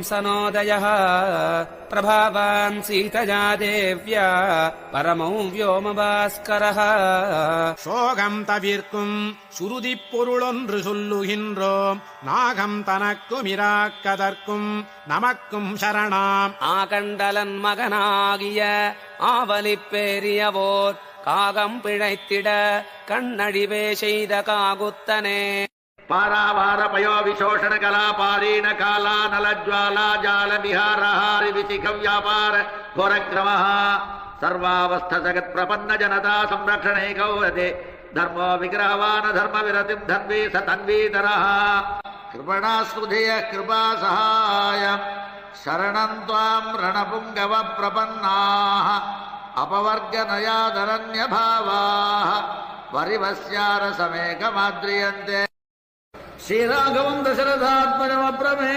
सनोदयः प्रभावान् सीतया देव्या परमौ व्योमभास्करः சோகம் தவிர்க்கும் சுருதி பொருளொன்று சொல்லுகின்றோம் நாகம் தனக்கும் இராக்கதற்கும் நமக்கும் சரணாம் ஆகண்டலன் மகனாகிய ஆவலிப்பேரியவோர் காகம் பிழைத்திட கண்ணழிவே செய்த காகுத்தனே पारावार पयो विशोषण कला पारीण काला नल ज्वाला जाल विहारहारि विशिख व्यापार घोरक्रम सर्वावस्थ जगत प्रपन्न जनता संरक्षणे गौरते धर्मो विग्रहवान धर्म विरतिम धन्वी सतन्वीतरः कृपणा स्मृधेय कृपा सहाय शरणं त्वां रणपुंगव प्रपन्नाः अपवर्गनयादरण्य भावाः परिवस्यारसमेकमाद्रियन्ते श्रीराघवं दशरथात्मजमप्रमे